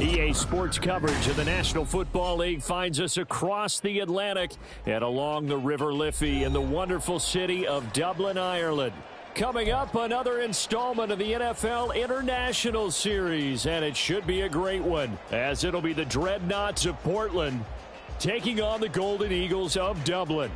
EA Sports coverage of the National Football League finds us across the Atlantic and along the River Liffey in the wonderful city of Dublin, Ireland. Coming up, another installment of the NFL International Series, and it should be a great one, as it'll be the Dreadnaughts of Portland taking on the Golden Eagles of Dublin.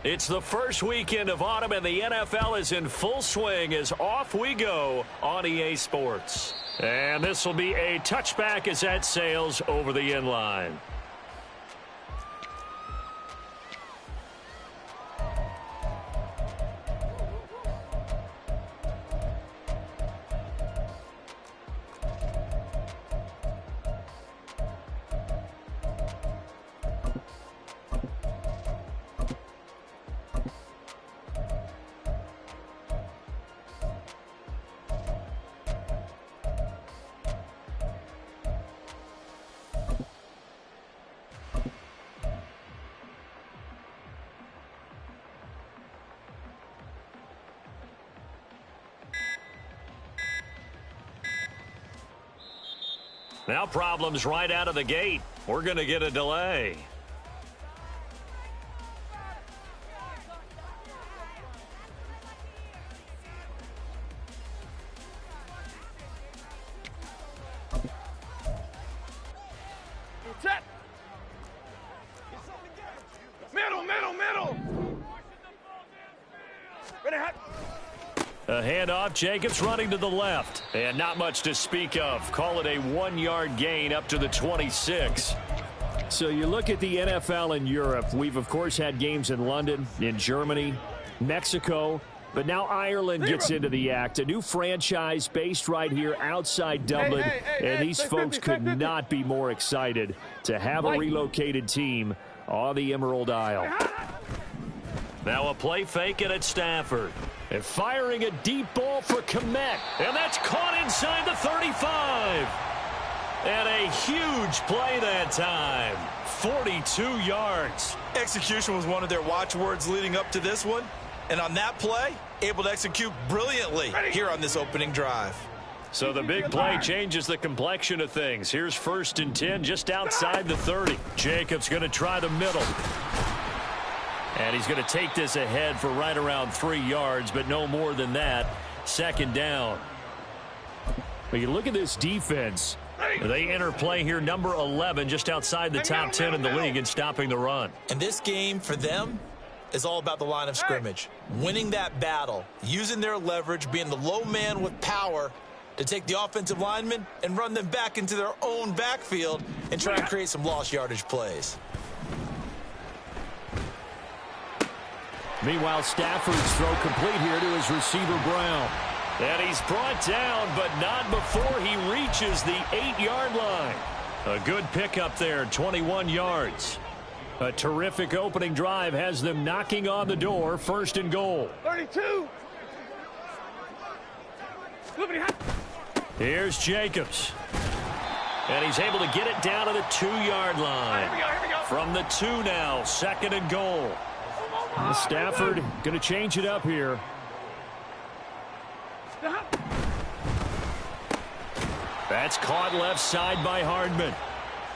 It's the first weekend of autumn, and the NFL is in full swing as off we go on EA Sports. And this will be a touchback as that sails over the inline. Now problems right out of the gate. We're going to get a delay. Set. Middle. Ready, hot. A handoff, Jacobs running to the left. And not much to speak of. Call it a 1-yard gain up to the 26. So you look at the NFL in Europe. We've, of course, had games in London, in Germany, Mexico. But now Ireland gets into the act. A new franchise based right here outside Dublin. And these folks could not be more excited to have a relocated team on the Emerald Isle. Now a play fake it at Stafford. And firing a deep ball for Komet. And that's caught inside the 35. And a huge play that time. 42 yards. Execution was one of their watchwords leading up to this one. And on that play, able to execute brilliantly here on this opening drive. So the big play changes the complexion of things. Here's 1st and 10 just outside the 30. Jacobs going to try the middle. And he's going to take this ahead for right around 3 yards, but no more than that. 2nd down. But you look at this defense. They enter play here, number 11, just outside the top 10 in the league in stopping the run. And this game for them is all about the line of scrimmage. Winning that battle, using their leverage, being the low man with power to take the offensive linemen and run them back into their own backfield and try and create some lost yardage plays. Meanwhile, Stafford's throw complete here to his receiver, Brown. And he's brought down, but not before he reaches the 8-yard line. A good pickup there, 21 yards. A terrific opening drive has them knocking on the door, 1st and goal. 32. Here's Jacobs. And he's able to get it down to the 2-yard line. Here we go. From the 2 now, 2nd and goal. Stafford going to change it up here. That's caught left side by Hardman.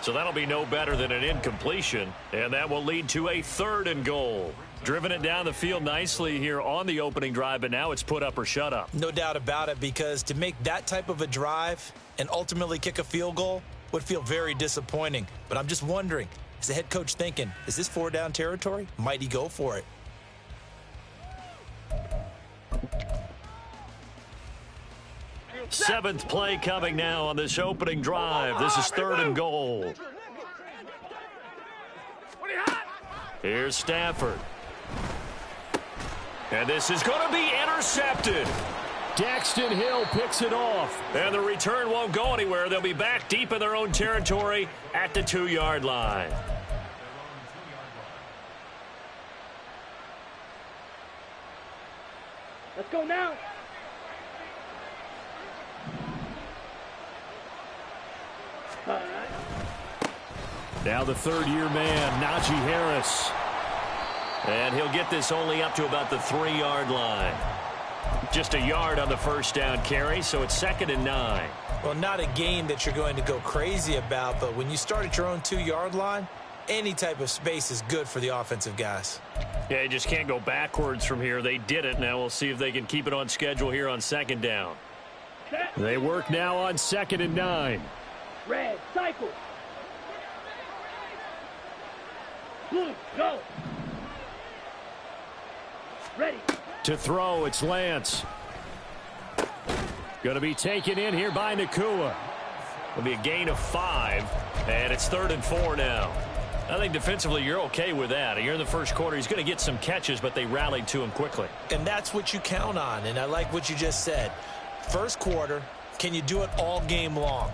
So that'll be no better than an incompletion, and that will lead to a 3rd and goal. Driven it down the field nicely here on the opening drive, but now it's put up or shut up. No doubt about it, because to make that type of a drive and ultimately kick a field goal would feel very disappointing. But I'm just wondering, is the head coach thinking, is this 4-down territory? Might he go for it? Seventh play coming now on this opening drive. This is 3rd and goal. Here's Stafford. And this is going to be intercepted. Daxton Hill picks it off. And the return won't go anywhere. They'll be back deep in their own territory at the 2-yard line. Let's go now. Now the third-year man, Najee Harris. And he'll get this only up to about the 3-yard line. Just a yard on the first down carry, so it's 2nd and 9. Well, not a gain that you're going to go crazy about, but when you start at your own 2-yard line, any type of space is good for the offensive guys. Yeah, you just can't go backwards from here. They did it. Now we'll see if they can keep it on schedule here on 2nd down. They work now on 2nd and 9. Red, cycle. Blue, go. Ready. To throw, it's Lance. Going to be taken in here by Nakua. It'll be a gain of 5, and it's 3rd and 4 now. I think defensively you're okay with that. You're in the first quarter. He's going to get some catches, but they rallied to him quickly. And that's what you count on, and I like what you just said. First quarter, can you do it all game long?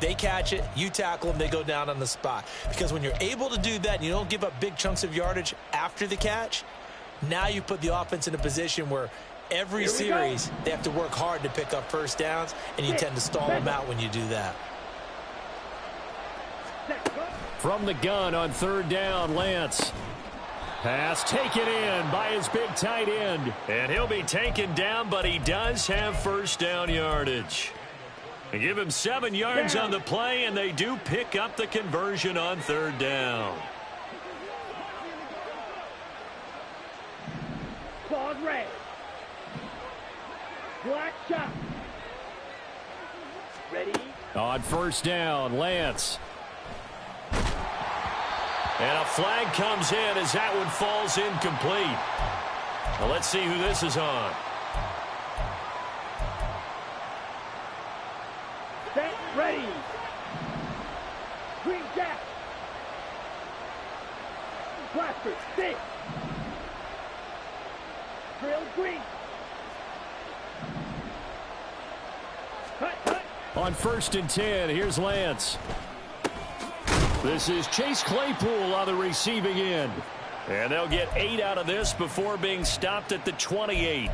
They catch it, you tackle them, they go down on the spot. Because when you're able to do that and you don't give up big chunks of yardage after the catch, now you put the offense in a position where every series they have to work hard to pick up first downs, and you tend to stall them out when you do that. From the gun on 3rd down, Lance. Pass taken in by his big tight end. And he'll be taken down, but he does have first down yardage. They give him 7 yards on the play, and they do pick up the conversion on 3rd down. Claws red. Black shot. Ready. On 1st down, Lance. And a flag comes in as that one falls incomplete. Well, let's see who this is on. Set, ready. Green jack. Blaster, 6. Drill green. Cut, cut. On 1st and 10, here's Lance. This is Chase Claypool on the receiving end. And they'll get 8 out of this before being stopped at the 28.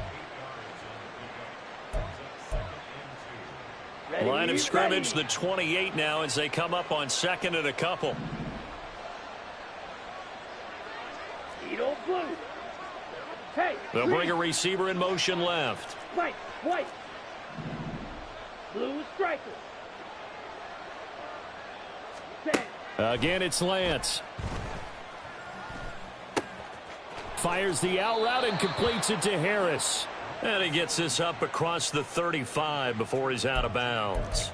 Ready, Line of scrimmage, ready. the 28 now as they come up on 2nd and a couple. Edo blue. Hey, They'll green. bring a receiver in motion left. White, white. Blue striker. Set. Again, it's Lance. Fires the out route and completes it to Harris. And he gets this up across the 35 before he's out of bounds.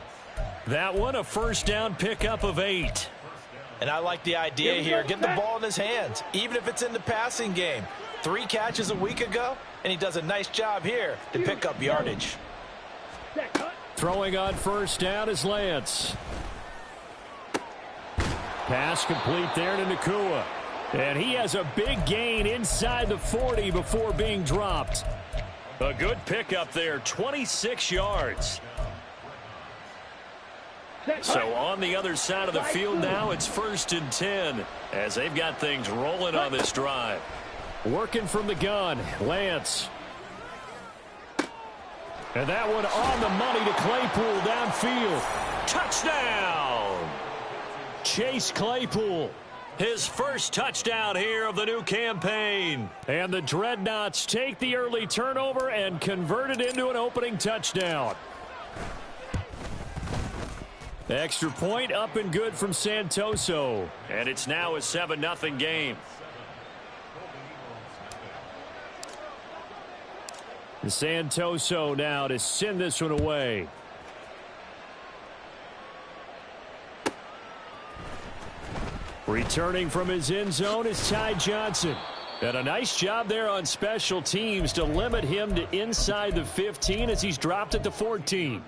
That one, a first down pickup of 8. And I like the idea here. Get the ball in his hands, even if it's in the passing game. 3 catches a week ago, and he does a nice job here to pick up yardage. Set, cut. Throwing on 1st down is Lance. Pass complete there to Nakua. And he has a big gain inside the 40 before being dropped. A good pickup there, 26 yards. So on the other side of the field now, it's 1st and 10 as they've got things rolling on this drive. Working from the gun, Lance. And that one on the money to Claypool downfield. Touchdown! Chase Claypool. His first touchdown here of the new campaign. And the Dreadnaughts take the early turnover and convert it into an opening touchdown. Extra point up and good from Santoso. And it's now a 7-0 game. Santoso now to send this one away. Returning from his end zone is Ty Johnson. And a nice job there on special teams to limit him to inside the 15 as he's dropped at the 14.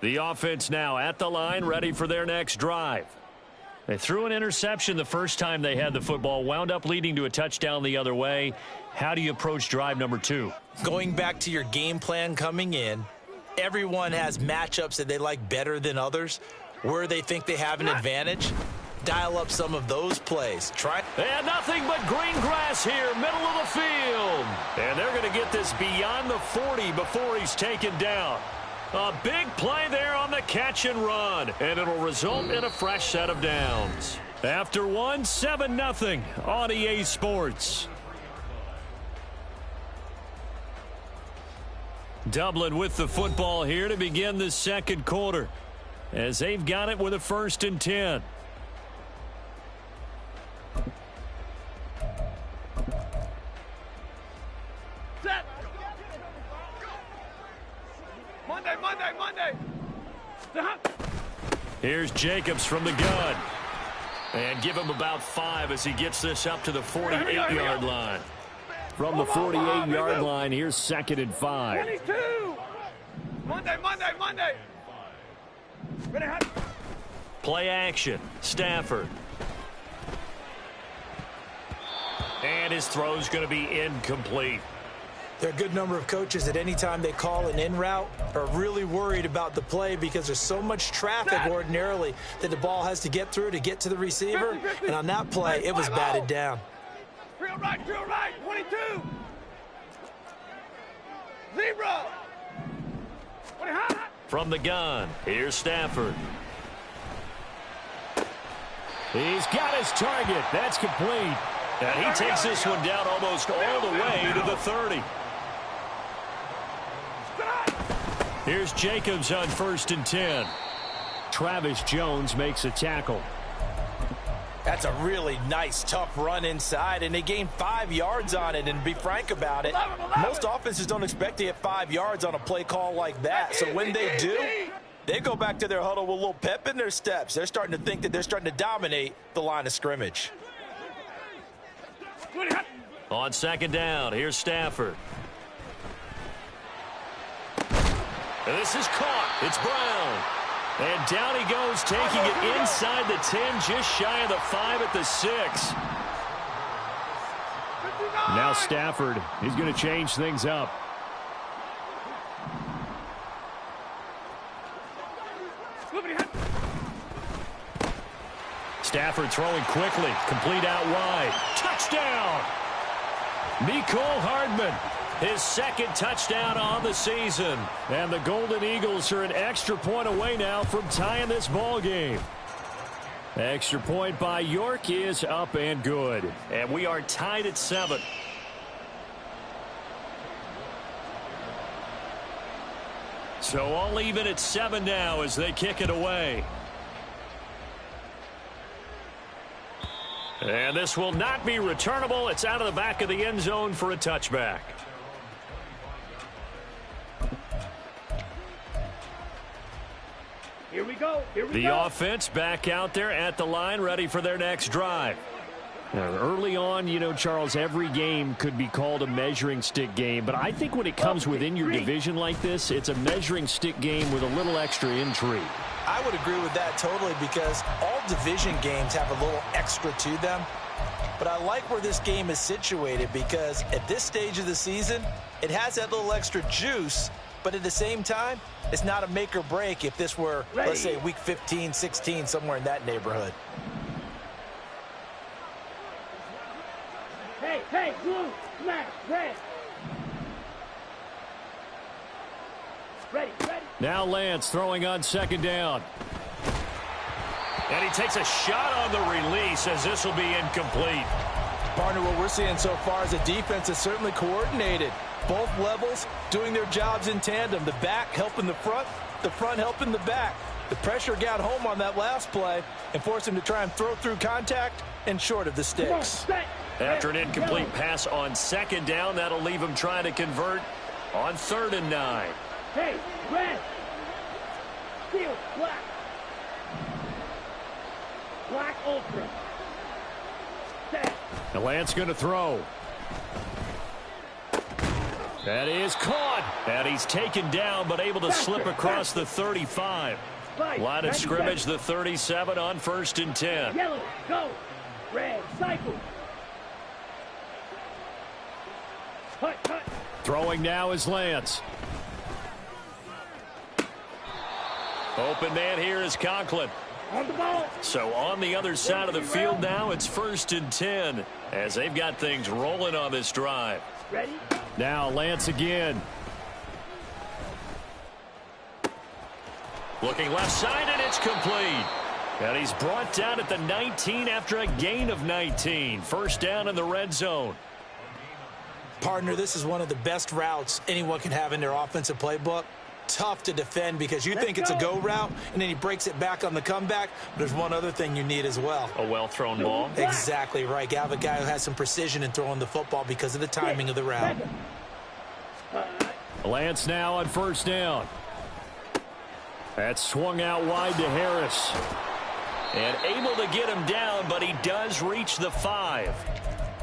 The offense now at the line, ready for their next drive. They threw an interception the first time they had the football, wound up leading to a touchdown the other way. How do you approach drive number 2? Going back to your game plan coming in, everyone has matchups that they like better than others, where they think they have an advantage. dial up some of those plays. And nothing but green grass here, middle of the field. And they're going to get this beyond the 40 before he's taken down. A big play there on the catch and run, and it'll result in a fresh set of downs. After one, 7-0 on EA Sports. Dublin with the football here to begin the second quarter, as they've got it with a 1st and 10. Set. Monday. Here's Jacobs from the gun. And give him about 5 as he gets this up to the 48-yard line. From the 48-yard line, here's 2nd and 5. 22. Monday. Ready, hot. Play action. Stafford. And his throw's going to be incomplete. There are a good number of coaches at any time they call an in route are really worried about the play because there's so much traffic ordinarily that the ball has to get through to get to the receiver. And on that play, it was batted down. Drill right. 22. 0. Hot. From the gun, here's Stafford. He's got his target. That's complete. And he takes this one down almost all the way to the 30. Here's Jacobs on 1st and 10. Travis Jones makes a tackle. That's a really nice, tough run inside, and they gained 5 yards on it. And to be frank about it, most offenses don't expect to get 5 yards on a play call like that. So when they do, they go back to their huddle with a little pep in their steps. They're starting to think that they're starting to dominate the line of scrimmage. On 2nd down, here's Stafford. And this is caught. It's Brown. And down he goes, taking it inside the 10, just shy of the 5 at the 6. Now Stafford is going to change things up. Stafford throwing quickly, complete out wide. Touchdown! Mecole Hardman, his 2nd touchdown on the season. And the Golden Eagles are an extra point away now from tying this ball game. Extra point by York is up and good. And we are tied at 7. So all even at 7 now as they kick it away. And this will not be returnable. It's out of the back of the end zone for a touchback. Here we go. The offense back out there at the line, ready for their next drive. Now, early on, you know, Charles, every game could be called a measuring stick game. But I think when it comes within your division like this, it's a measuring stick game with a little extra intrigue. I would agree with that totally because all division games have a little extra to them. But I like where this game is situated because at this stage of the season, it has that little extra juice. But at the same time, it's not a make or break if this were, let's say, week 15, 16, somewhere in that neighborhood. Hey, blue, smash, red. Ready. Now Lance throwing on 2nd down. And he takes a shot on the release as this will be incomplete. Partner, what we're seeing so far is the defense is certainly coordinated. Both levels doing their jobs in tandem. The back helping the front helping the back. The pressure got home on that last play and forced him to try and throw through contact and short of the sticks. After an incomplete pass on 2nd down, that'll leave him trying to convert on 3rd and 9. Hey, red. Steel, black. Black ultra. Set. Now Lance going to throw. That is caught. And he's taken down, but able to slip across the 35. Line of scrimmage, the 37 on 1st and 10. Yellow, go. Red, cycle. Cut. Throwing now is Lance. Open man here is Conklin. On the ball. So on the other side of the field now, it's 1st and 10 as they've got things rolling on this drive. Ready? Now Lance again. Looking left side, and it's complete. And he's brought down at the 19 after a gain of 19. First down in the red zone. Partner, this is one of the best routes anyone can have in their offensive playbook. Tough to defend because you think it's a go route, and then he breaks it back on the comeback. There's one other thing you need as well. A well-thrown ball. Exactly right. You have a guy who has some precision in throwing the football because of the timing of the route. Lance now on first down. That's swung out wide to Harris. And able to get him down, but he does reach the 5.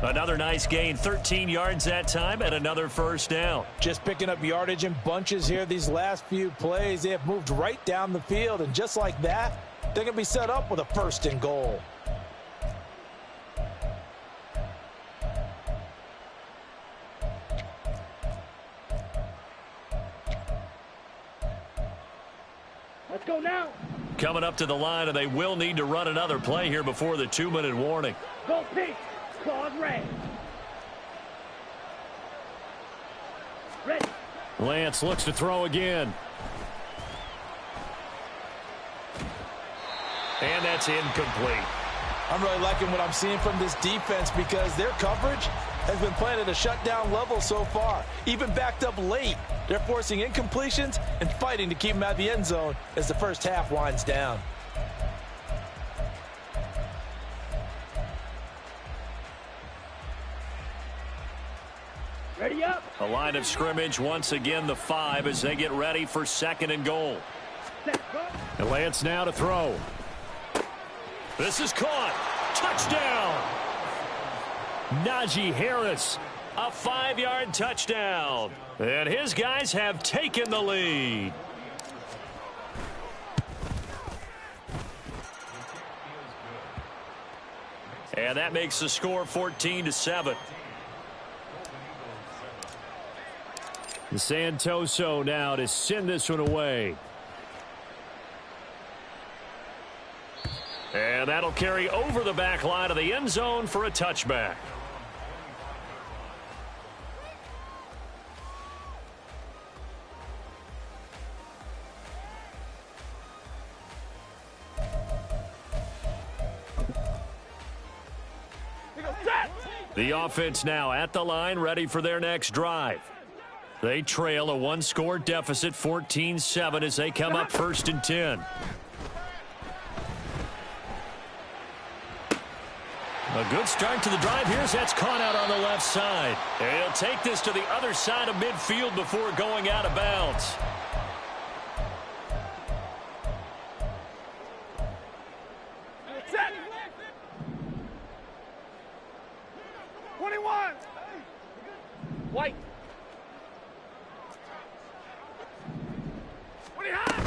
Another nice gain, 13 yards that time, and another first down. Just picking up yardage in bunches here these last few plays. They have moved right down the field, and just like that, they're going to be set up with a 1st and goal. Let's go now. Coming up to the line, and they will need to run another play here before the 2-minute warning. Go pink. Claws red. Ready. Lance looks to throw again. And that's incomplete. I'm really liking what I'm seeing from this defense because their coverage has been playing at a shutdown level so far. Even backed up late, they're forcing incompletions and fighting to keep them out of the end zone as the first half winds down. Ready up. A line of scrimmage, once again the 5 as they get ready for 2nd and goal. Set. Go. And Lance now to throw. This is caught. Touchdown. Najee Harris, a 5-yard touchdown. And his guys have taken the lead. And that makes the score 14-7. Santoso now to send this one away. And that'll carry over the back line of the end zone for a touchback. The offense now at the line, ready for their next drive. They trail a 1-score deficit, 14-7, as they come up 1st and 10. A good start to the drive. Here's that's caught out on the left side. And he'll take this to the other side of midfield before going out of bounds. Set. 21. White. 20 high.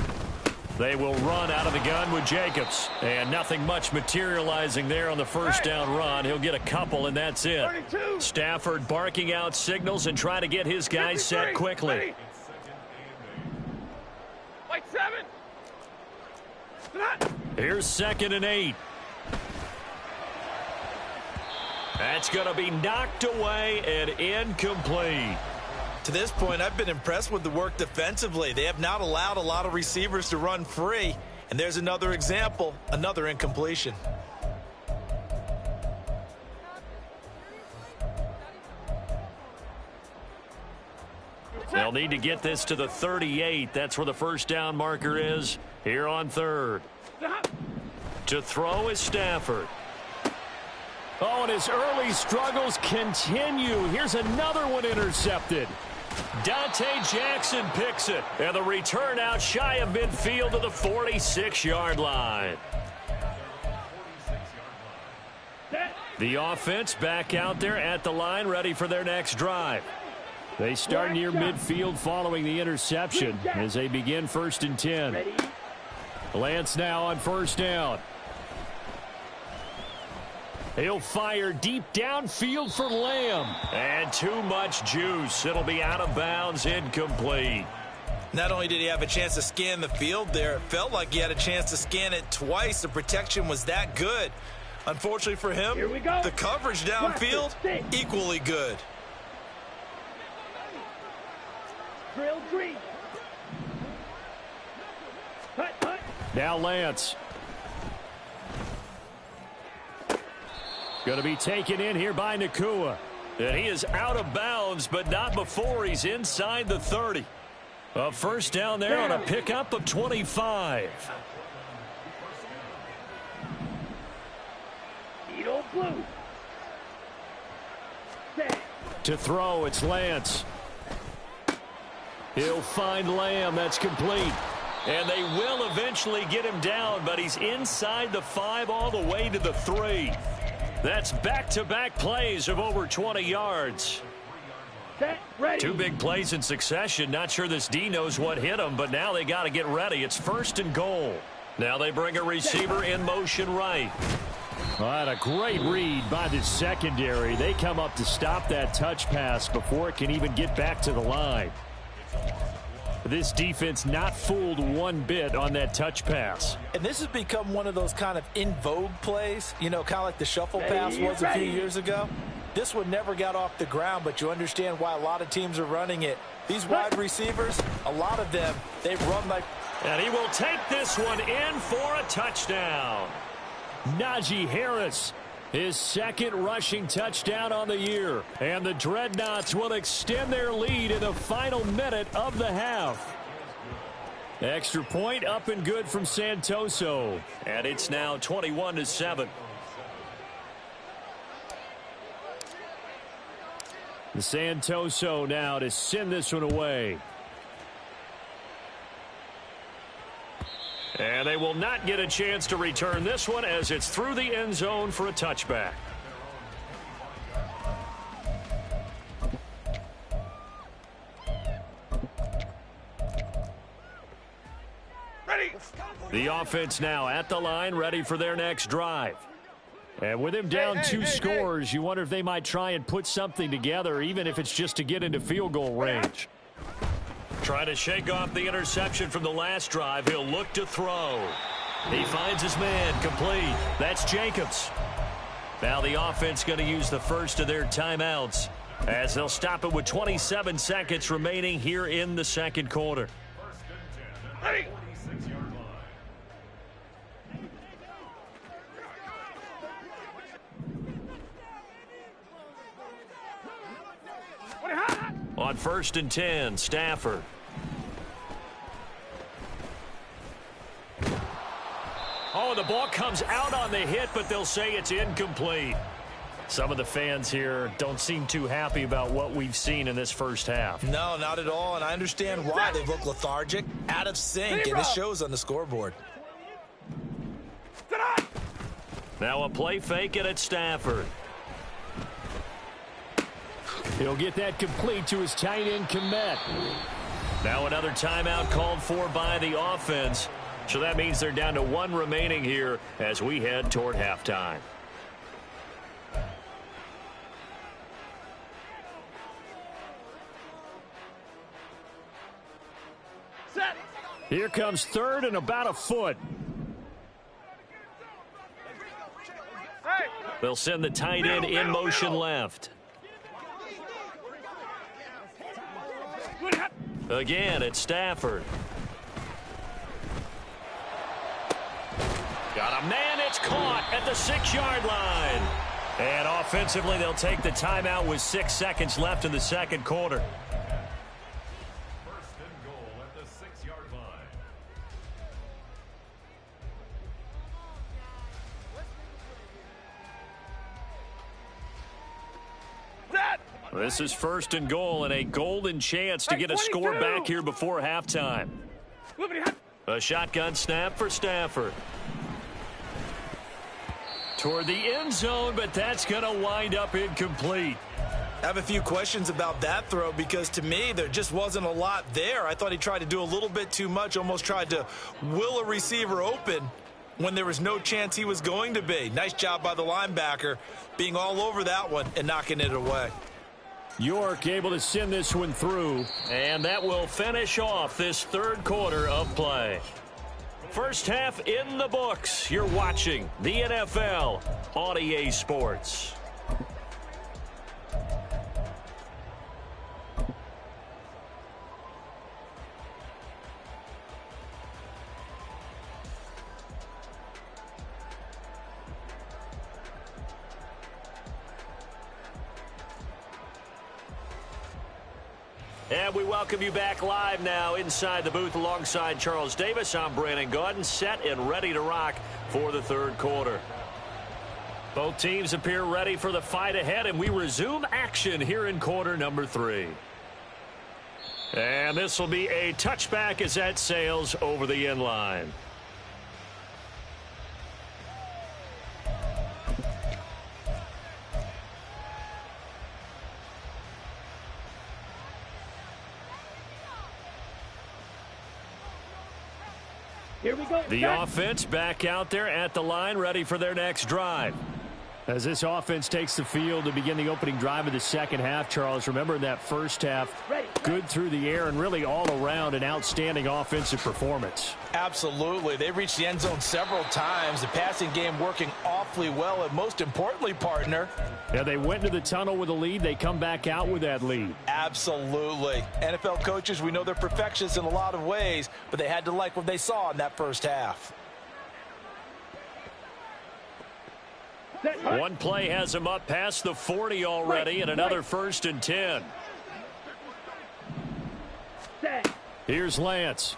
They will run out of the gun with Jacobs. And nothing much materializing there on the first down run. He'll get a couple, and that's it. 32. Stafford barking out signals and trying to get his guys set quickly. Ready. White 7. Here's 2nd and 8. That's going to be knocked away and incomplete. To this point, I've been impressed with the work defensively. They have not allowed a lot of receivers to run free. And there's another example, another incompletion. They'll need to get this to the 38. That's where the first down marker is here on 3rd. To throw is Stafford. Oh, and his early struggles continue. Here's another one intercepted. Dante Jackson picks it. And the return out shy of midfield to the 46-yard line. The offense back out there at the line, ready for their next drive. They start near midfield following the interception as they begin 1st and 10. Lance now on first down. He'll fire deep downfield for Lamb. And too much juice. It'll be out of bounds, incomplete. Not only did he have a chance to scan the field there, it felt like he had a chance to scan it twice. The protection was that good. Unfortunately for him, Here we go. the coverage downfield, equally good. Drill green. Hut, hut. Now Lance. Going to be taken in here by Nakua. And he is out of bounds, but not before he's inside the 30. A first down there on a pickup of 25. Eagle blue. Set. To throw, it's Lance. He'll find Lamb. That's complete. And they will eventually get him down, but he's inside the 5 all the way to the 3. That's back-to-back plays of over 20 yards. Set. Ready. 2 big plays in succession. Not sure this D knows what hit him, but now they got to get ready. It's 1st and goal. Now they bring a receiver in motion right. All right, a great read by the secondary. They come up to stop that touch pass before it can even get back to the line. This defense not fooled one bit on that touch pass. And this has become one of those kind of in vogue plays, you know, kind of like the shuffle pass was a few years ago. This one never got off the ground, but you understand why a lot of teams are running it. These wide receivers, a lot of them, they run like... And he will take this one in for a touchdown. Najee Harris, his 2nd rushing touchdown on the year. And the Dreadnaughts will extend their lead in the final minute of the half. Extra point up and good from Santoso. And it's now 21-7. The Santoso now to send this one away. And they will not get a chance to return this one as it's through the end zone for a touchback. Ready. The offense now at the line, ready for their next drive. And with him down 2 scores, you wonder if they might try and put something together, even if it's just to get into field goal range. Trying to shake off the interception from the last drive. He'll look to throw. He finds his man, complete. That's Jacobs. Now the offense going to use the first of their timeouts as they'll stop it with 27 seconds remaining here in the second quarter. Ready. On 1st and 10, Stafford. Oh, the ball comes out on the hit, but they'll say it's incomplete. Some of the fans here don't seem too happy about what we've seen in this first half. No, not at all, and I understand why. They look lethargic, out of sync, and it shows on the scoreboard. Now a play fake it at Stafford. He'll get that complete to his tight end, Kmet. Now another timeout called for by the offense. So that means they're down to 1 remaining here as we head toward halftime. Set. Here comes 3rd and about a foot. Hey. They'll send the tight end in motion left. Again, it's Stafford. Got a man, it's caught at the 6-yard line. And offensively, they'll take the timeout with 6 seconds left in the second quarter. 1st and goal at the 6-yard line. Set. This is 1st and goal and a golden chance to get a score back here before halftime. A shotgun snap for Stafford. Toward the end zone, but that's going to wind up incomplete. I have a few questions about that throw because to me there just wasn't a lot there. I thought he tried to do a little bit too much, almost tried to will a receiver open when there was no chance he was going to be. Nice job by the linebacker being all over that one and knocking it away. York able to send this one through. And that will finish off this third quarter of play. First half in the books. You're watching the NFL on EA Sports. And we welcome you back live now inside the booth alongside Charles Davis. I'm Brandon Gaudin, set and ready to rock for the third quarter. Both teams appear ready for the fight ahead, and we resume action here in quarter number 3. And this will be a touchback as that sails over the end line. Here we go. The offense back out there at the line, ready for their next drive. As this offense takes the field to begin the opening drive of the second half, Charles, remember in that first half, good through the air and really all around an outstanding offensive performance. Absolutely. They reached the end zone several times. The passing game working awfully well, and most importantly, partner. Yeah, they went into the tunnel with a lead. They come back out with that lead. Absolutely. NFL coaches, we know they're perfectionists in a lot of ways, but they had to like what they saw in that first half. One play has him up past the 40 already, and another 1st and 10. Here's Lance.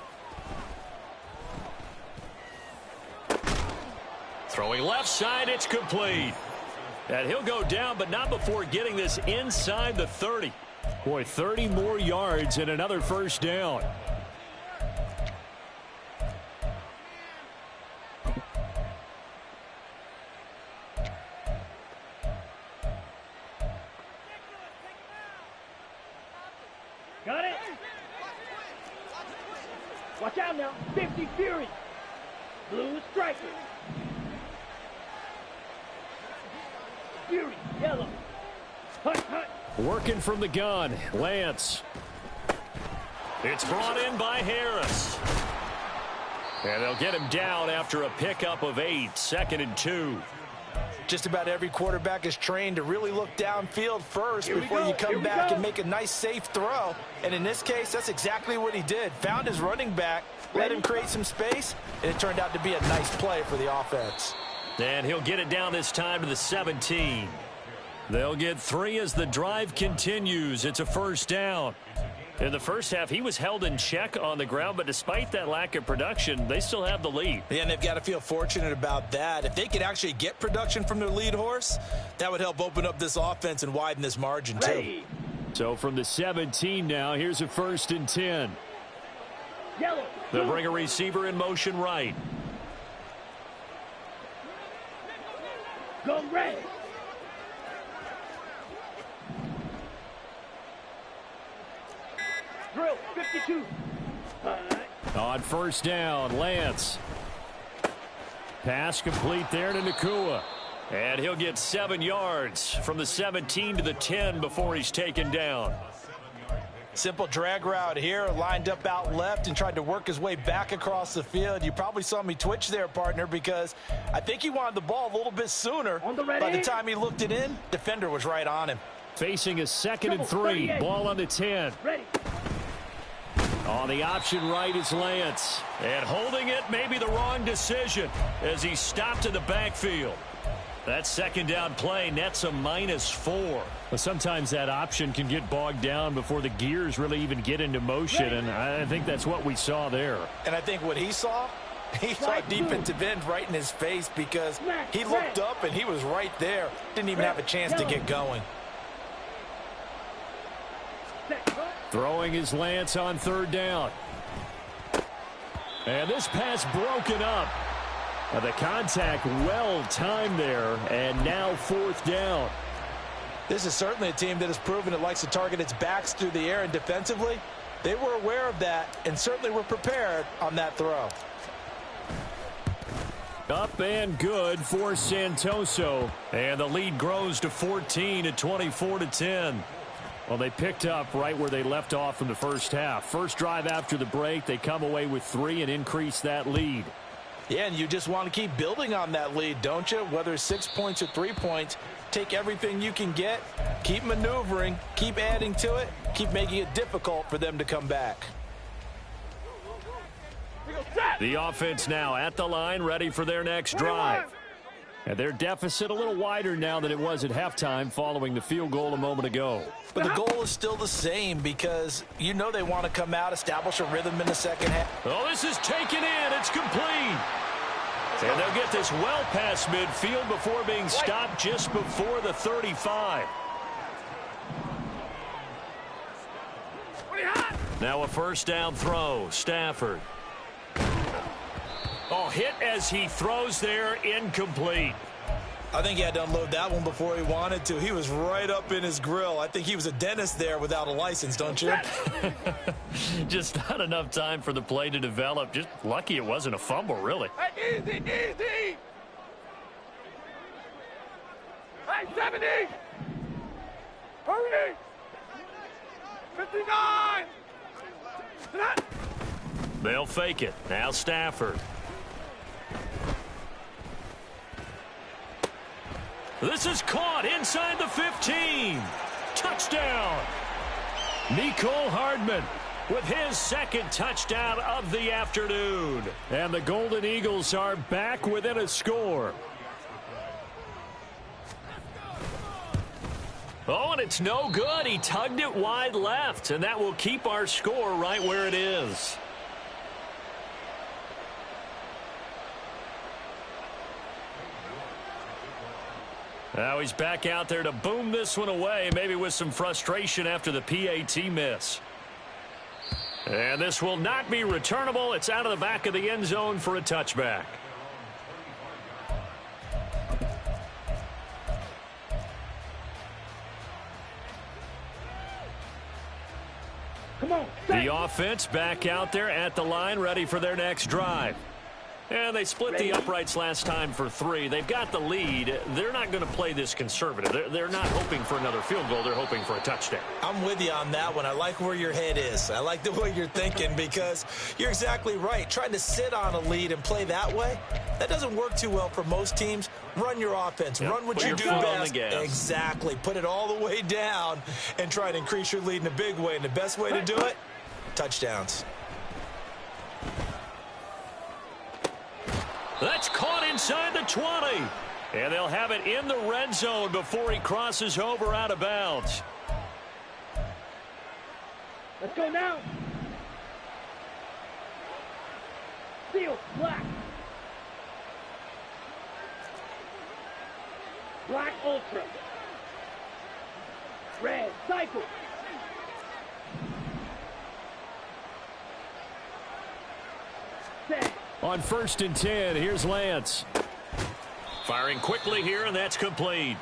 Throwing left side, it's complete. And he'll go down, but not before getting this inside the 30. Boy, 30 more yards and another first down. Got it. Watch out now. 50 Fury. Blue striker. Fury. Yellow. Hut, hut. Working from the gun. Lance. It's brought in by Harris. And they'll get him down after a pickup of 8. 2nd and 2. Just about every quarterback is trained to really look downfield first before you come back and make a nice, safe throw. And in this case, that's exactly what he did. Found his running back, let him create some space, and it turned out to be a nice play for the offense. And he'll get it down this time to the 17. They'll get 3 as the drive continues. It's a first down. In the first half, he was held in check on the ground, but despite that lack of production, they still have the lead. Yeah, and they've got to feel fortunate about that. If they could actually get production from their lead horse, that would help open up this offense and widen this margin, too. So from the 17 now, here's a 1st and 10. Yellow. They'll bring a receiver in motion right. Go red. Drill. 52. On first down, Lance. Pass complete there to Nakua. And he'll get 7 yards from the 17 to the 10 before he's taken down. Simple drag route here, lined up out left and tried to work his way back across the field. You probably saw me twitch there, partner, because I think he wanted the ball a little bit sooner. By the time he looked it in, defender was right on him. Facing a 2nd and 3. Ball on the 10. Ready. On the option right is Lance. And holding it may be the wrong decision as he stopped in the backfield. That 2nd down play nets a -4. Well, sometimes that option can get bogged down before the gears really even get into motion, and I think that's what we saw there. And I think what he saw defensive end right in his face because he looked up and he was right there. Didn't even have a chance to get going. Throwing his Lance on 3rd down. And this pass broken up. The contact well timed there, and now 4th down. This is certainly a team that has proven it likes to target its backs through the air, and defensively, they were aware of that and certainly were prepared on that throw. Up and good for Santoso, and the lead grows to 14 at 24-10. Well, they picked up right where they left off in the first half. First drive after the break, they come away with 3 and increase that lead. Yeah, and you just want to keep building on that lead, don't you? Whether it's 6 points or 3 points, take everything you can get, keep maneuvering, keep adding to it, keep making it difficult for them to come back. The offense now at the line, ready for their next drive. And their deficit a little wider now than it was at halftime following the field goal a moment ago. But the goal is still the same because you know they want to come out, establish a rhythm in the second half. Oh, this is taken in. It's complete. And they'll get this well past midfield before being stopped just before the 35. Now a first down throw. Stafford. Oh, hit as he throws there, incomplete. I think he had to unload that one before he wanted to. He was right up in his grill. I think he was a dentist there without a license, don't you? Just not enough time for the play to develop. Just lucky it wasn't a fumble, really. Hey, easy, easy. Hey, 70. Hurry. 59. They'll fake it. Now Stafford. This is caught inside the 15. Touchdown. Mecole Hardman with his second touchdown of the afternoon. And the Golden Eagles are back within a score. Oh, and it's no good. He tugged it wide left, and that will keep our score right where it is. Now he's back out there to boom this one away, maybe with some frustration after the PAT miss. And this will not be returnable. It's out of the back of the end zone for a touchback. Come on. The offense back out there at the line, ready for their next drive. And they split the uprights last time for 3. They've got the lead. They're not going to play this conservative. They're not hoping for another field goal. They're hoping for a touchdown. I'm with you on that one. I like where your head is. I like the way you're thinking because you're exactly right. Trying to sit on a lead and play that way, that doesn't work too well for most teams. Run your offense. Run what you do best. Exactly. Put it all the way down and try and increase your lead in a big way. And the best way to do it, touchdowns. That's caught inside the 20. And they'll have it in the red zone before he crosses over out of bounds. Let's go now. Field, black. Black ultra. Red, cycle. Set. On 1st and 10, here's Lance. Firing quickly here, and that's complete.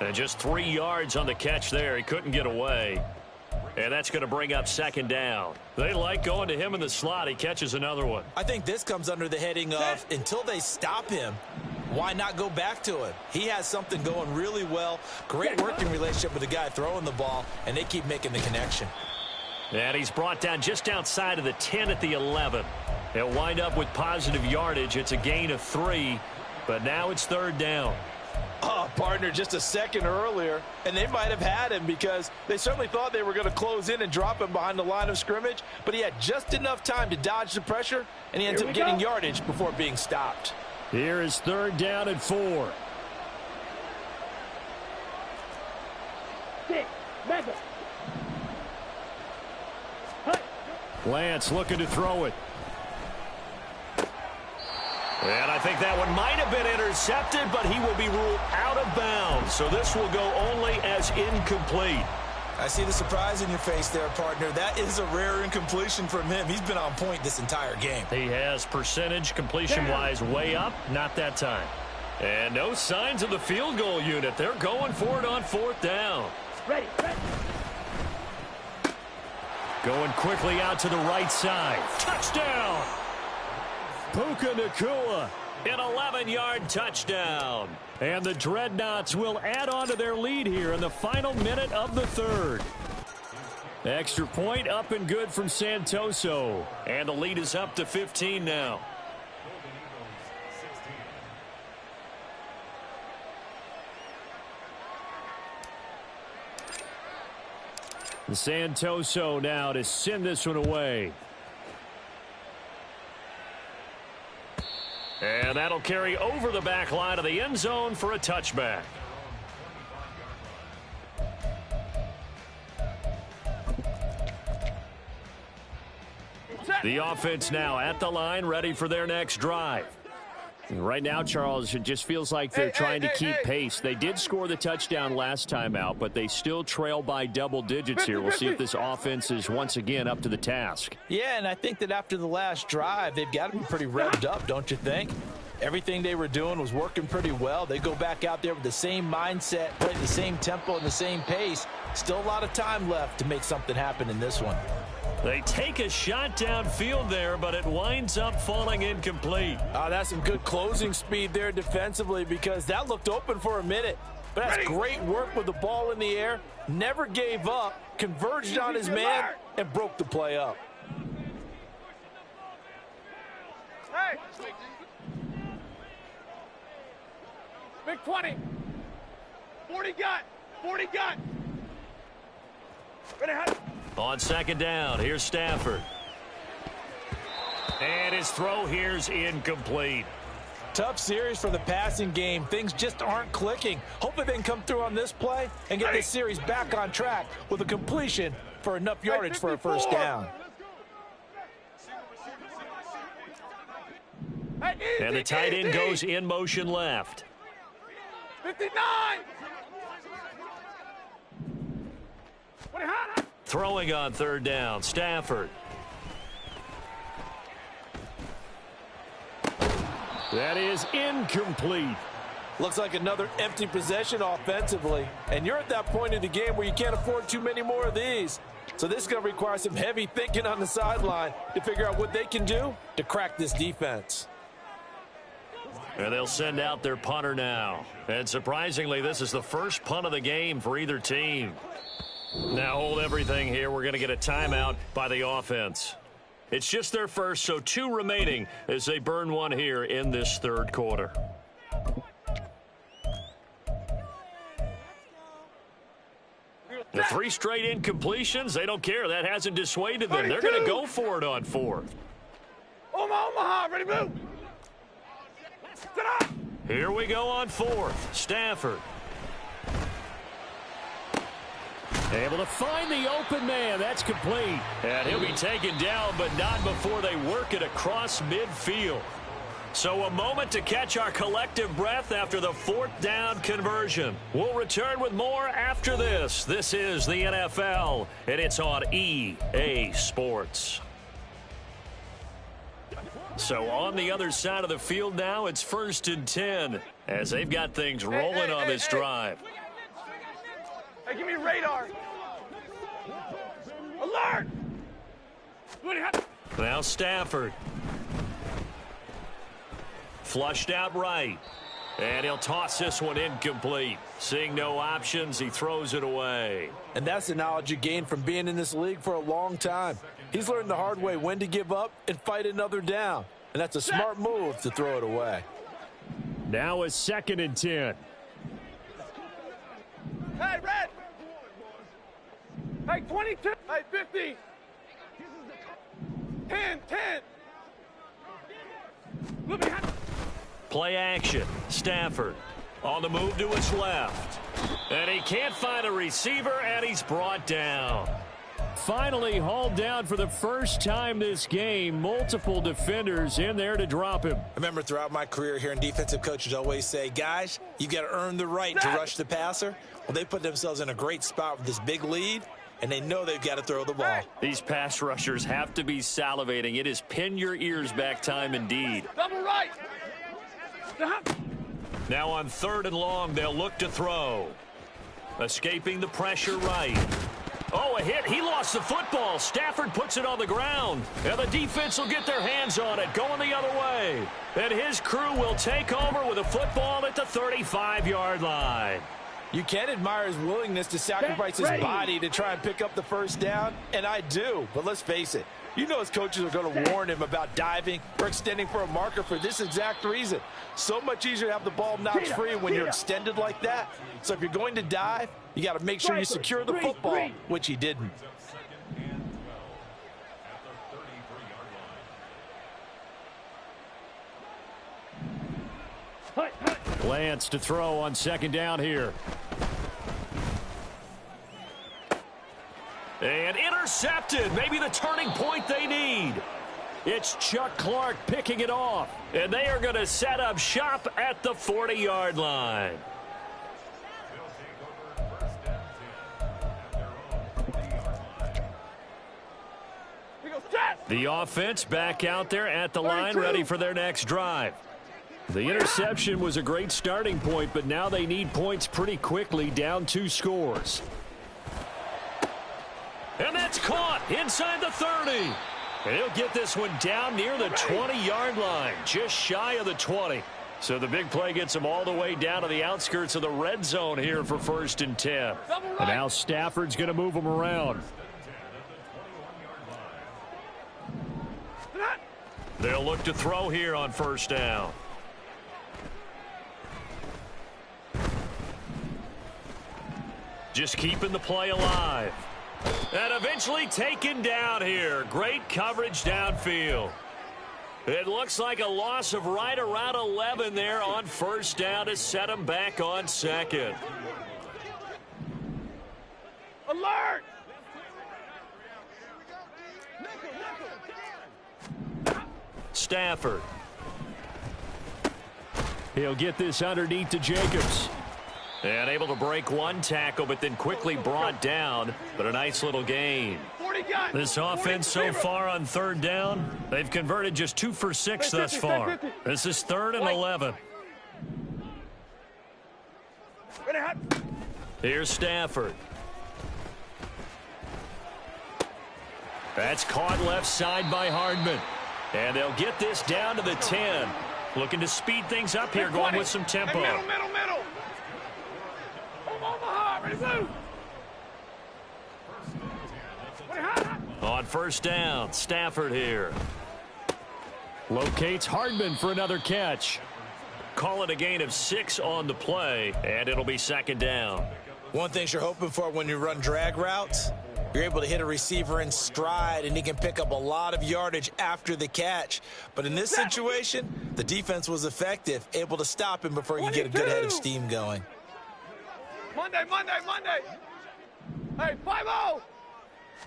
And just 3 yards on the catch there. He couldn't get away. And that's going to bring up 2nd down. They like going to him in the slot. He catches another one. I think this comes under the heading of until they stop him, why not go back to him? He has something going really well. Great working relationship with the guy throwing the ball, and they keep making the connection. And he's brought down just outside of the 10 at the 11. He'll wind up with positive yardage. It's a gain of 3, but now it's 3rd down. Oh, partner, just a second earlier, and they might have had him because they certainly thought they were going to close in and drop him behind the line of scrimmage, but he had just enough time to dodge the pressure, and he ends up getting yardage before being stopped. Here is 3rd down and 4. 6, mega. Lance looking to throw it. And I think that one might have been intercepted, but he will be ruled out of bounds. So this will go only as incomplete. I see the surprise in your face there, partner. That is a rare incompletion from him. He's been on point this entire game. He has percentage completion-wise way up, not that time. And no signs of the field goal unit. They're going for it on 4th down. Ready. Going quickly out to the right side. Touchdown! Puka Nacua An 11-yard touchdown. And the Dreadnaughts will add on to their lead here in the final minute of the third. Extra point up and good from Santoso. And the lead is up to 15 now. Santoso now to send this one away. And that'll carry over the back line of the end zone for a touchback. The offense now at the line, ready for their next drive. Right now, Charles, it just feels like they're trying to keep pace. They did score the touchdown last time out, but they still trail by double digits here. We'll see if this offense is once again up to the task. Yeah, and I think that after the last drive, they've got to be pretty revved up, don't you think? Everything they were doing was working pretty well. They go back out there with the same mindset, play the same tempo and the same pace. Still a lot of time left to make something happen in this one. They take a shot downfield there, but it winds up falling incomplete. That's some good closing speed there defensively, because that looked open for a minute. But that's great work with the ball in the air. Never gave up, converged on his man, and broke the play up. Hey! Big 20. 40 got. 40 got. Ready, hot. On second down, here's Stafford. And his throw here's incomplete. Tough series for the passing game. Things just aren't clicking. Hopefully they can come through on this play and get this series back on track with a completion for enough yardage for a first down. And the tight end goes in motion left. 59. Throwing on third down, Stafford. That is incomplete. Looks like another empty possession offensively. And you're at that point in the game where you can't afford too many more of these. So this is going to require some heavy thinking on the sideline to figure out what they can do to crack this defense. And they'll send out their punter now. And surprisingly, this is the first punt of the game for either team. Now hold everything here. We're going to get a timeout by the offense. It's just their first, so 2 remaining as they burn one here in this third quarter. The 3 straight incompletions, they don't care. That hasn't dissuaded them. They're going to go for it on 4th. Omaha, ready, move. Sit up. Here we go on 4th. Stafford. Able to find the open man. That's complete. And he'll be taken down, but not before they work it across midfield. So a moment to catch our collective breath after the 4th down conversion. We'll return with more after this. This is the NFL, and it's on EA Sports. So on the other side of the field now, it's 1st and 10 as they've got things rolling on this drive. Hey, give me radar. Alert! Now Stafford. Flushed out right. And he'll toss this one incomplete. Seeing no options, he throws it away. And that's the knowledge you gain from being in this league for a long time. He's learned the hard way when to give up and fight another down. And that's a smart move to throw it away. Now it's 2nd and 10. Hey, Red! Hey, 22! Hey, 50! 10! Look behind. Play action. Stafford on the move to his left. And he can't find a receiver, and he's brought down. Finally hauled down for the first time this game. Multiple defenders in there to drop him. I remember throughout my career hearing defensive coaches always say, guys, you got to earn the right to rush the passer. Well, they put themselves in a great spot with this big lead, and they know they've got to throw the ball. These pass rushers have to be salivating. It is pin your ears back time indeed. Double right! Now on 3rd and long, they'll look to throw. Escaping the pressure right. Oh, a hit. He lost the football. Stafford puts it on the ground. And the defense will get their hands on it, going the other way. And his crew will take over with a football at the 35-yard line. You can admire his willingness to sacrifice his body to try and pick up the first down, and I do. But let's face it, you know his coaches are going to warn him about diving or extending for a marker for this exact reason. So much easier to have the ball knocked free when you're extended like that. So if you're going to dive, you got to make sure you secure the football, which he didn't. Lance to throw on second down here. And intercepted. Maybe the turning point they need. It's Chuck Clark picking it off. And they are going to set up shop at the 40-yard line. The offense back out there at the line, ready for their next drive. The interception was a great starting point, but now they need points pretty quickly, down 2 scores. And that's caught inside the 30. And he'll get this one down near the 20-yard line, just shy of the 20. So the big play gets him all the way down to the outskirts of the red zone here for 1st and 10. And now Stafford's going to move him around. They'll look to throw here on 1st down. Just keeping the play alive. And eventually taken down here. Great coverage downfield. It looks like a loss of right around 11 there on 1st down to set him back on 2nd. Alert! Stafford. He'll get this underneath to Jacobs. And able to break one tackle, but then quickly brought down. But a nice little gain. This offense so far on 3rd down, they've converted just 2 for 6 thus far. This is 3rd and 11. Here's Stafford. That's caught left side by Hardman. And they'll get this down to the 10. Looking to speed things up here, going with some tempo. Middle. Omaha, ready to move. On 1st down, Stafford here. Locates Hardman for another catch. Call it a gain of 6 on the play, and it'll be 2nd down. One thing you're hoping for when you run drag routes, you're able to hit a receiver in stride, and he can pick up a lot of yardage after the catch. But in this situation, the defense was effective, able to stop him before he could get a good head of steam going. Monday. Hey, 5-0.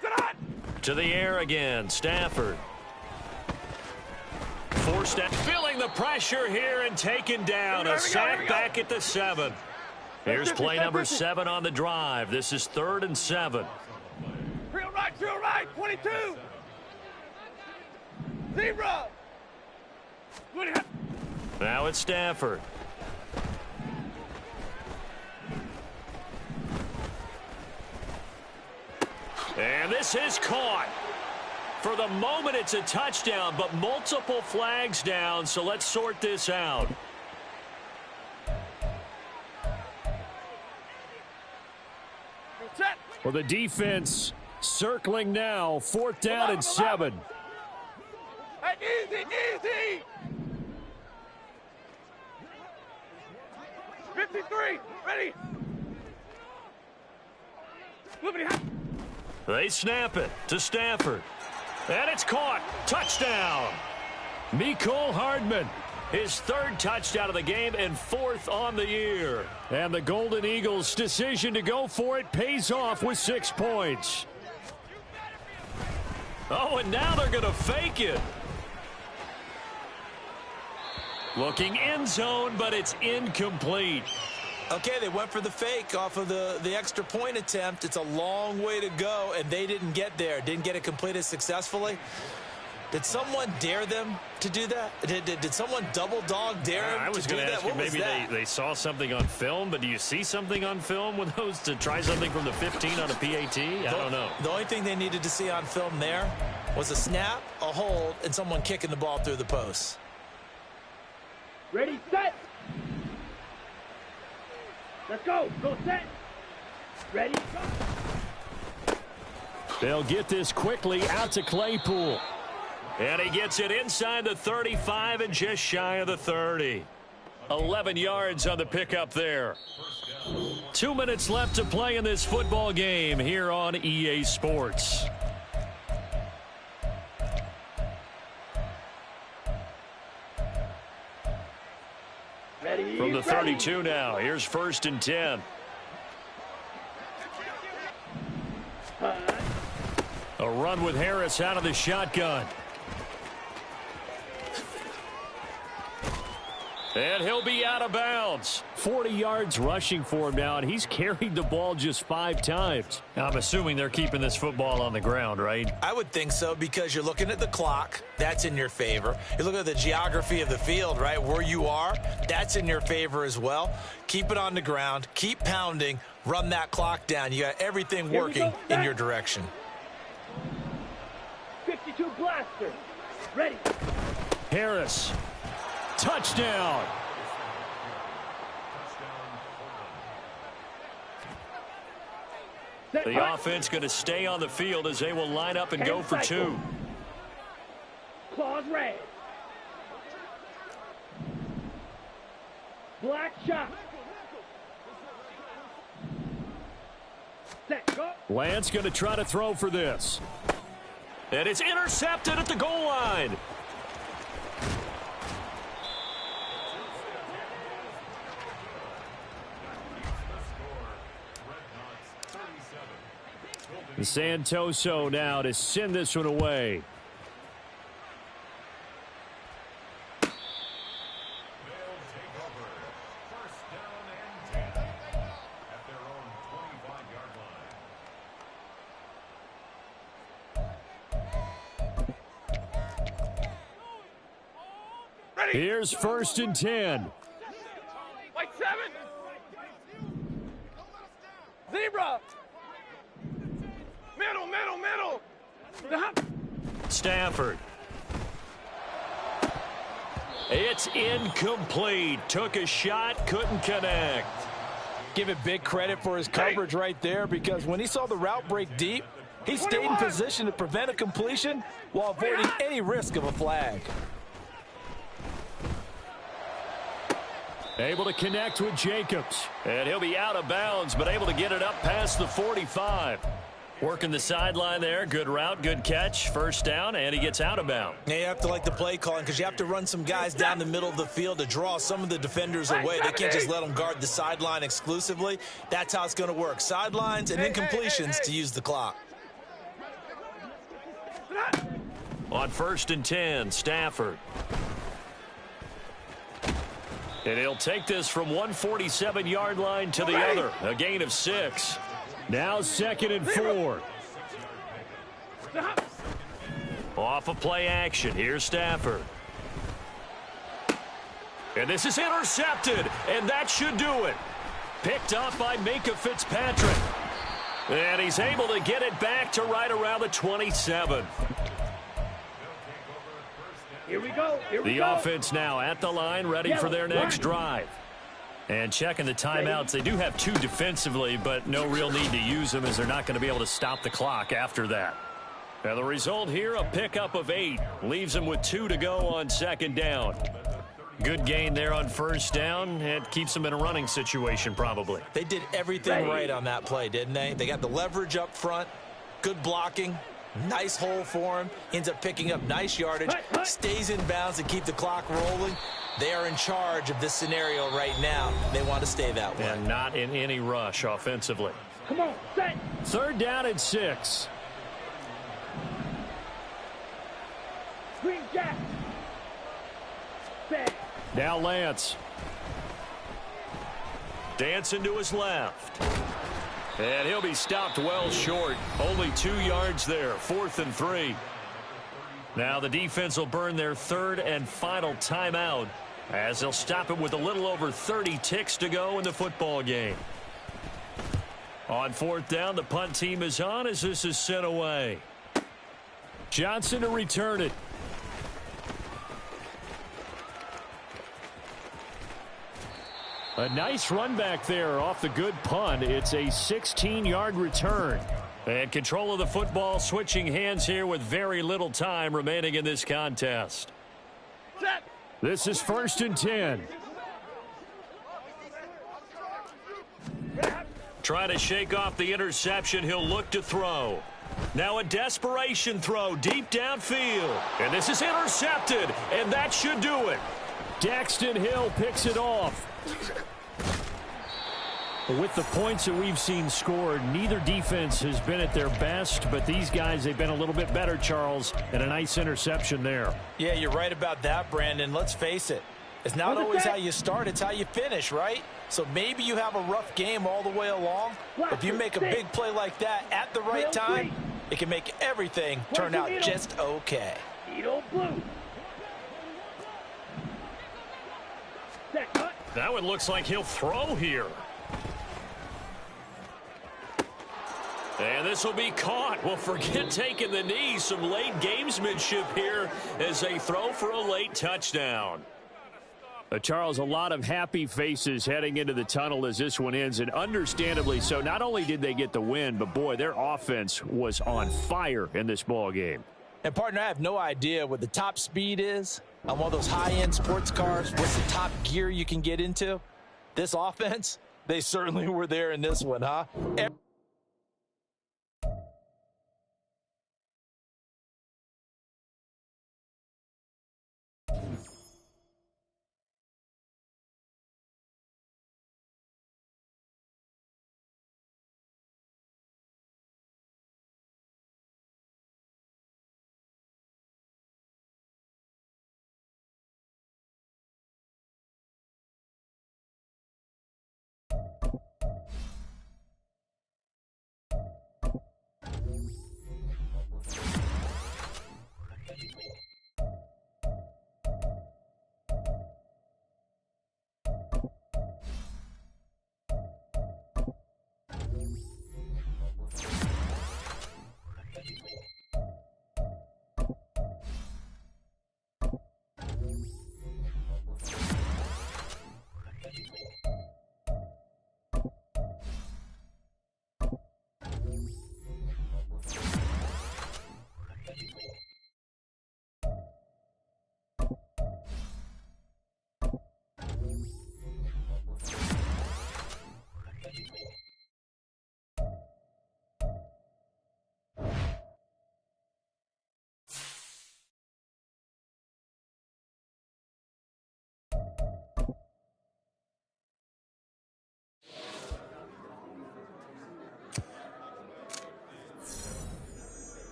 Good on. To the air again, Stafford. Forced out, feeling the pressure here and taken down. A sack back at the 7. Here's play number 7 on the drive. This is 3rd and 7. Real right, 22. Zebra. Now it's Stafford. And this is caught. For the moment, it's a touchdown, but multiple flags down, so let's sort this out. Well, the defense circling now, 4th down and 7. Hey, easy. 53, ready. They snap it to Stafford. And it's caught. Touchdown. Mecole Hardman. His 3rd touchdown of the game and 4th on the year. And the Golden Eagles' decision to go for it pays off with 6 points. Oh, and now they're going to fake it. Looking end zone, but it's incomplete. Okay, they went for the fake off of the extra point attempt. It's a long way to go, and they didn't get there. Didn't get it completed successfully. Did someone dare them to do that? Did someone double dog dare them I was to do going to that? ask you, What was maybe that? they saw something on film, but do you see something on film with those to try something from the 15 on a PAT? I don't know. The only thing they needed to see on film there was a snap, a hold, and someone kicking the ball through the post. Ready, set. Let's go. Go set. Ready, go. They'll get this quickly out to Claypool. And he gets it inside the 35 and just shy of the 30. 11 yards on the pickup there. 2 minutes left to play in this football game here on EA Sports. Ready, From the ready. 32 now, here's 1st and 10. A run with Harris out of the shotgun. And he'll be out of bounds. 40 yards rushing for him now, and he's carried the ball just 5 times. I'm assuming they're keeping this football on the ground, right? I would think so, because you're looking at the clock. That's in your favor. You're looking at the geography of the field, right? Where you are, that's in your favor as well. Keep it on the ground. Keep pounding. Run that clock down. You got everything Here we working go. in your direction. 52 blaster. Ready. Harris. Touchdown. Set. The offense going to stay on the field as they will line up and go for 2. Claws red. Black shot. Set. Go. Lance going to try to throw for this. And it's intercepted at the goal line. Santoso now to send this one away. Here's 1st and 10. White 7. Zebra. Middle. Stafford. It's incomplete. Took a shot, couldn't connect. Give it big credit for his coverage right there, because when he saw the route break deep, he stayed in position to prevent a completion while avoiding any risk of a flag. Able to connect with Jacobs. And he'll be out of bounds, but able to get it up past the 45. Working the sideline there. Good route, good catch. 1st down, and he gets out of bounds. Now you have to like the play calling, because you have to run some guys down the middle of the field to draw some of the defenders away. They can't just let them guard the sideline exclusively. That's how it's going to work. Sidelines and incompletions to use the clock. On 1st and 10, Stafford. And he'll take this from 147-yard line to the other. A gain of 6. Now 2nd and 4. Off of play action. Here's Stafford. And this is intercepted. And that should do it. Picked up by Minka Fitzpatrick. And he's able to get it back to right around the 27. Here we go. The offense now at the line, ready for their next drive. And checking the timeouts, they do have 2 defensively, but no real need to use them as they're not going to be able to stop the clock after that. And the result here, a pickup of 8. Leaves them with 2 to go on 2nd down. Good gain there on 1st down. It keeps them in a running situation probably. They did everything right on that play, didn't they? They got the leverage up front, good blocking, nice hole for him, ends up picking up nice yardage, stays in bounds to keep the clock rolling. They are in charge of this scenario right now. They want to stay that way. And not in any rush offensively. Come on, set. 3rd down and 6. Green jack. Set. Now Lance. Dancing to his left. And he'll be stopped well short. Only 2 yards there. 4th and 3. Now the defense will burn their third and final timeout as they'll stop it with a little over 30 ticks to go in the football game. On fourth down, the punt team is on as this is sent away. Johnson to return it. A nice run back there off the good punt. It's a 16-yard return. And control of the football switching hands here with very little time remaining in this contest. This is 1st and 10. Trying to shake off the interception. He'll look to throw. Now a desperation throw deep downfield. And this is intercepted. And that should do it. Daxton Hill picks it off. With the points that we've seen scored, neither defense has been at their best, but these guys, they've been a little bit better, Charles, and a nice interception there. Yeah, you're right about that, Brandon. Let's face it. It's not always how you start, it's how you finish, right? So maybe you have a rough game all the way along. If you make a big play like that at the right time, it can make everything turn out just okay. That one looks like he'll throw here. And this will be caught. Well, forget taking the knee. Some late gamesmanship here as they throw for a late touchdown. Charles, a lot of happy faces heading into the tunnel as this one ends, and understandably so. Not only did they get the win, but, boy, their offense was on fire in this ball game. And, partner, I have no idea what the top speed is on one of those high-end sports cars. What's the top gear you can get into? This offense, they certainly were there in this one, huh?